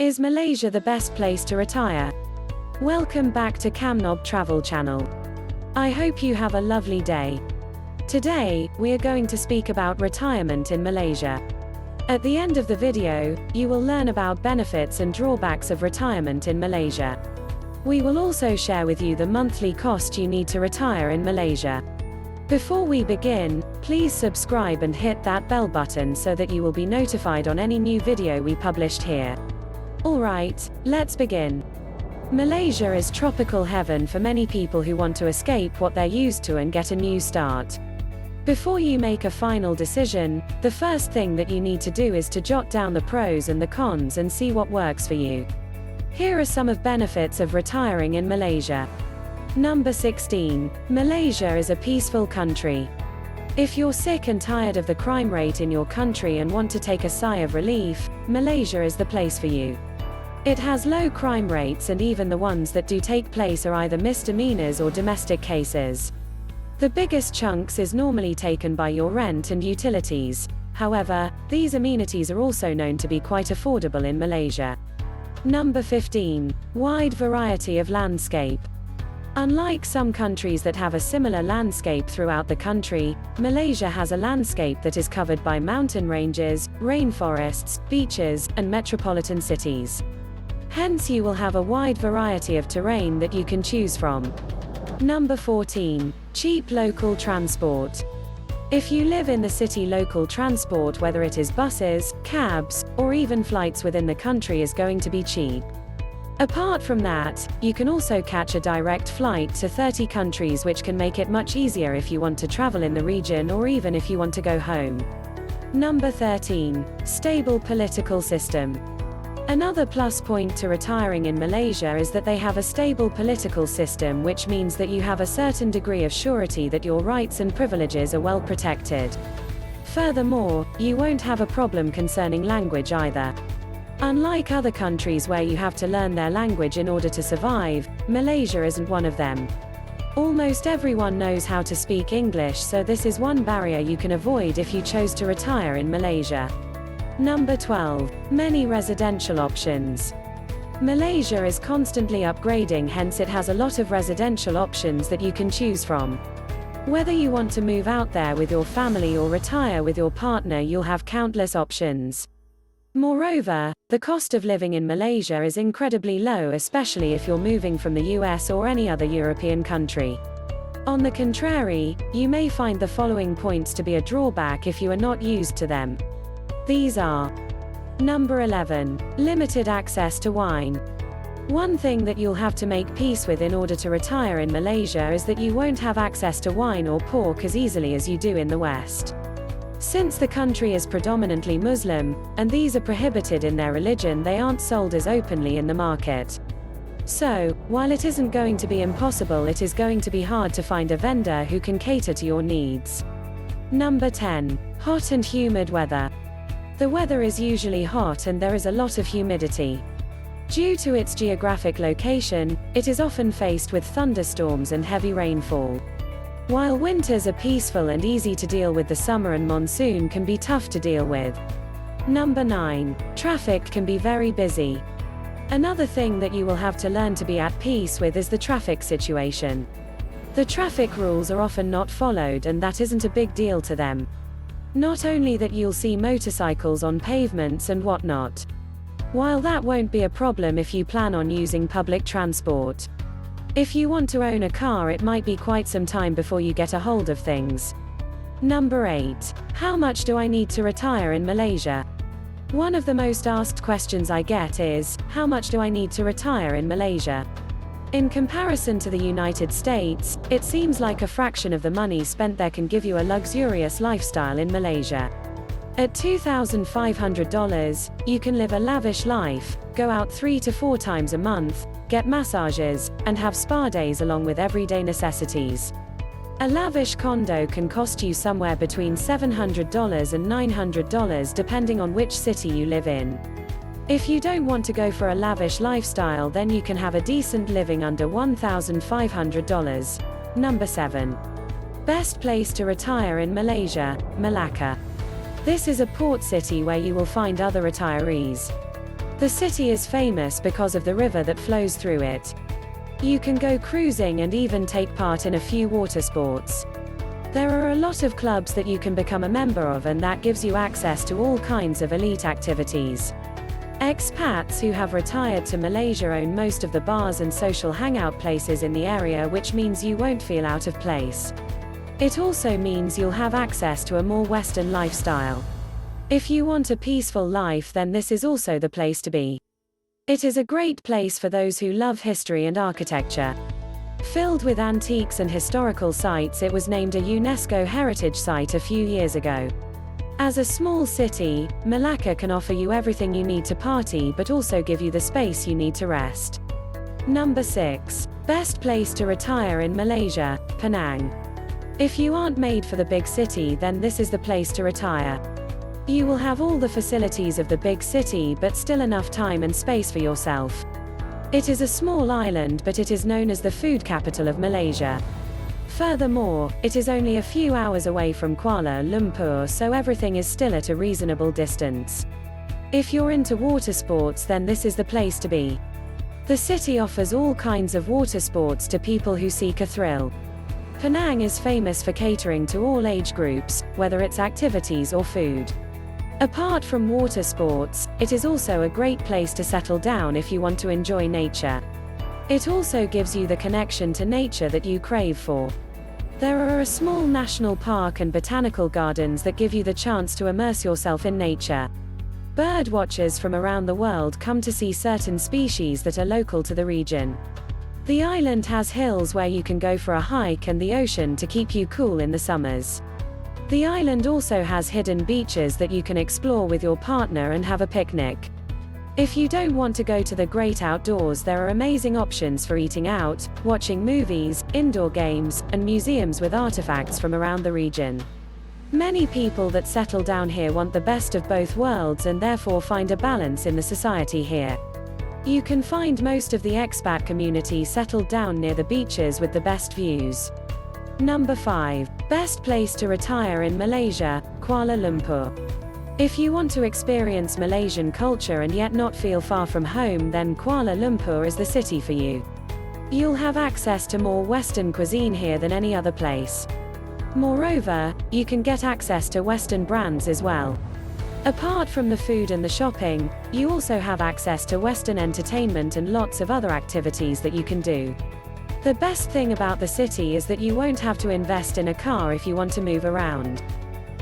Is Malaysia the best place to retire? Welcome back to Camnob Travel Channel. I hope you have a lovely day. Today, we are going to speak about retirement in Malaysia. At the end of the video, you will learn about benefits and drawbacks of retirement in Malaysia. We will also share with you the monthly cost you need to retire in Malaysia. Before we begin, please subscribe and hit that bell button so that you will be notified on any new video we published here. Alright, let's begin. Malaysia is tropical heaven for many people who want to escape what they're used to and get a new start. Before you make a final decision, the first thing that you need to do is to jot down the pros and the cons and see what works for you. Here are some of benefits of retiring in Malaysia. Number 16. Malaysia is a peaceful country. If you're sick and tired of the crime rate in your country and want to take a sigh of relief, Malaysia is the place for you. It has low crime rates, and even the ones that do take place are either misdemeanors or domestic cases. The biggest chunks is normally taken by your rent and utilities. However, these amenities are also known to be quite affordable in Malaysia. Number 15. Wide variety of landscape. Unlike some countries that have a similar landscape throughout the country, Malaysia has a landscape that is covered by mountain ranges, rainforests, beaches, and metropolitan cities. Hence you will have a wide variety of terrain that you can choose from. Number 14. Cheap local transport. If you live in the city, local transport, whether it is buses, cabs, or even flights within the country, is going to be cheap. Apart from that, you can also catch a direct flight to 30 countries, which can make it much easier if you want to travel in the region or even if you want to go home. Number 13. Stable political system. Another plus point to retiring in Malaysia is that they have a stable political system, which means that you have a certain degree of surety that your rights and privileges are well protected. Furthermore, you won't have a problem concerning language either. Unlike other countries where you have to learn their language in order to survive, Malaysia isn't one of them. Almost everyone knows how to speak English, so this is one barrier you can avoid if you chose to retire in Malaysia. Number 12. Many residential options. Malaysia is constantly upgrading, hence it has a lot of residential options that you can choose from. Whether you want to move out there with your family or retire with your partner, you'll have countless options. Moreover, the cost of living in Malaysia is incredibly low, especially if you're moving from the US or any other European country. On the contrary, you may find the following points to be a drawback if you are not used to them. These are: Number 11. Limited access to wine. One thing that you'll have to make peace with in order to retire in Malaysia is that you won't have access to wine or pork as easily as you do in the West. Since the country is predominantly Muslim, and these are prohibited in their religion, they aren't sold as openly in the market. So, while it isn't going to be impossible, it is going to be hard to find a vendor who can cater to your needs. Number 10. Hot and humid weather. The weather is usually hot and there is a lot of humidity. Due to its geographic location, it is often faced with thunderstorms and heavy rainfall. While winters are peaceful and easy to deal with, the summer and monsoon can be tough to deal with. Number 9. Traffic can be very busy. Another thing that you will have to learn to be at peace with is the traffic situation. The traffic rules are often not followed, and that isn't a big deal to them. Not only that, you'll see motorcycles on pavements and whatnot. While that won't be a problem if you plan on using public transport. If you want to own a car, it might be quite some time before you get a hold of things. Number 8. How much do I need to retire in Malaysia? One of the most asked questions I get is, how much do I need to retire in Malaysia? In comparison to the United States, it seems like a fraction of the money spent there can give you a luxurious lifestyle in Malaysia. At $2,500, you can live a lavish life, go out 3 to 4 times a month, get massages, and have spa days along with everyday necessities. A lavish condo can cost you somewhere between $700 and $900 depending on which city you live in. If you don't want to go for a lavish lifestyle, then you can have a decent living under $1,500. Number 7. Best place to retire in Malaysia, Malacca. This is a port city where you will find other retirees. The city is famous because of the river that flows through it. You can go cruising and even take part in a few water sports. There are a lot of clubs that you can become a member of, and that gives you access to all kinds of elite activities. Expats who have retired to Malaysia own most of the bars and social hangout places in the area, which means you won't feel out of place. It also means you'll have access to a more Western lifestyle. If you want a peaceful life, then this is also the place to be. It is a great place for those who love history and architecture. Filled with antiques and historical sites, it was named a UNESCO Heritage Site a few years ago. As a small city, Malacca can offer you everything you need to party, but also give you the space you need to rest. Number 6. Best place to retire in Malaysia, Penang. If you aren't made for the big city, then this is the place to retire. You will have all the facilities of the big city, but still enough time and space for yourself. It is a small island, but it is known as the food capital of Malaysia. Furthermore, it is only a few hours away from Kuala Lumpur, so everything is still at a reasonable distance. If you're into water sports, then this is the place to be. The city offers all kinds of water sports to people who seek a thrill. Penang is famous for catering to all age groups, whether it's activities or food. Apart from water sports, it is also a great place to settle down if you want to enjoy nature. It also gives you the connection to nature that you crave for. There are a small national park and botanical gardens that give you the chance to immerse yourself in nature. Bird watchers from around the world come to see certain species that are local to the region. The island has hills where you can go for a hike and the ocean to keep you cool in the summers. The island also has hidden beaches that you can explore with your partner and have a picnic. If you don't want to go to the great outdoors, there are amazing options for eating out, watching movies, indoor games, and museums with artifacts from around the region. Many people that settle down here want the best of both worlds and therefore find a balance in the society here. You can find most of the expat community settled down near the beaches with the best views. Number 5. Best place to retire in Malaysia, Kuala Lumpur. If you want to experience Malaysian culture and yet not feel far from home, then Kuala Lumpur is the city for you. You'll have access to more Western cuisine here than any other place. Moreover, you can get access to Western brands as well. Apart from the food and the shopping, you also have access to Western entertainment and lots of other activities that you can do. The best thing about the city is that you won't have to invest in a car if you want to move around.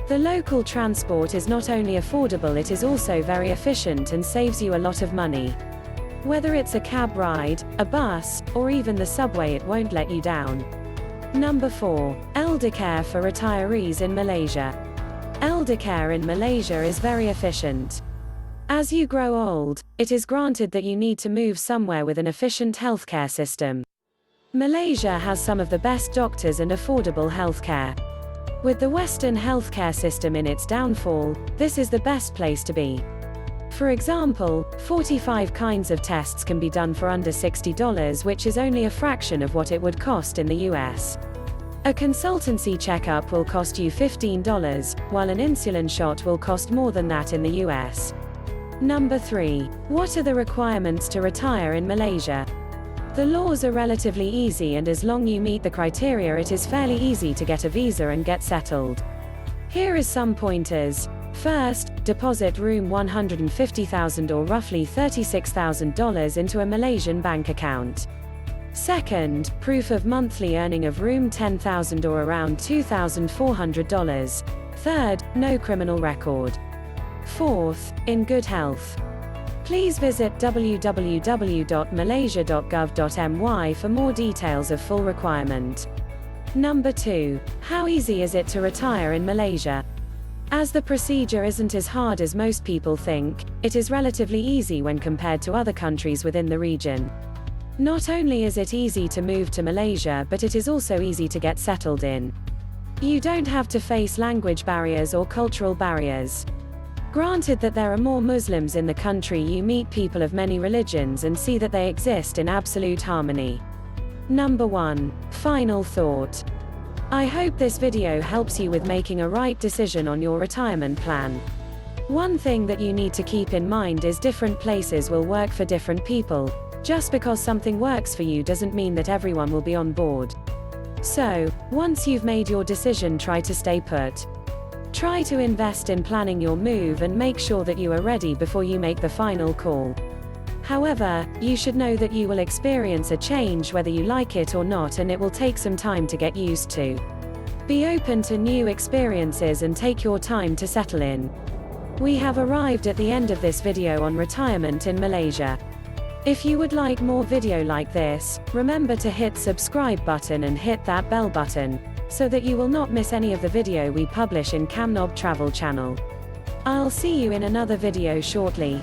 The local transport is not only affordable, it is also very efficient and saves you a lot of money. Whether it's a cab ride, a bus, or even the subway, it won't let you down. Number 4. Eldercare for retirees in Malaysia. Eldercare in Malaysia is very efficient. As you grow old, it is granted that you need to move somewhere with an efficient healthcare system. Malaysia has some of the best doctors and affordable healthcare. With the Western healthcare system in its downfall, this is the best place to be. For example, 45 kinds of tests can be done for under $60, which is only a fraction of what it would cost in the US. A consultancy checkup will cost you $15, while an insulin shot will cost more than that in the US. Number 3. What are the requirements to retire in Malaysia? The laws are relatively easy, and as long as you meet the criteria, it is fairly easy to get a visa and get settled. Here is some pointers. First, deposit room $150,000 or roughly $36,000 into a Malaysian bank account. Second, proof of monthly earning of room $10,000 or around $2,400. Third, no criminal record. Fourth, in good health. Please visit www.malaysia.gov.my for more details of full requirement. Number 2. How easy is it to retire in Malaysia? As the procedure isn't as hard as most people think, it is relatively easy when compared to other countries within the region. Not only is it easy to move to Malaysia, but it is also easy to get settled in. You don't have to face language barriers or cultural barriers. Granted that there are more Muslims in the country, you meet people of many religions and see that they exist in absolute harmony. Number 1. Final thought. I hope this video helps you with making a right decision on your retirement plan. One thing that you need to keep in mind is different places will work for different people. Just because something works for you doesn't mean that everyone will be on board. So, once you've made your decision, try to stay put. Try to invest in planning your move and make sure that you are ready before you make the final call. However, you should know that you will experience a change whether you like it or not, and it will take some time to get used to. Be open to new experiences and take your time to settle in. We have arrived at the end of this video on retirement in Malaysia. If you would like more video like this, remember to hit subscribe button and hit that bell button, so that you will not miss any of the video we publish in Camnob Travel Channel. I'll see you in another video shortly.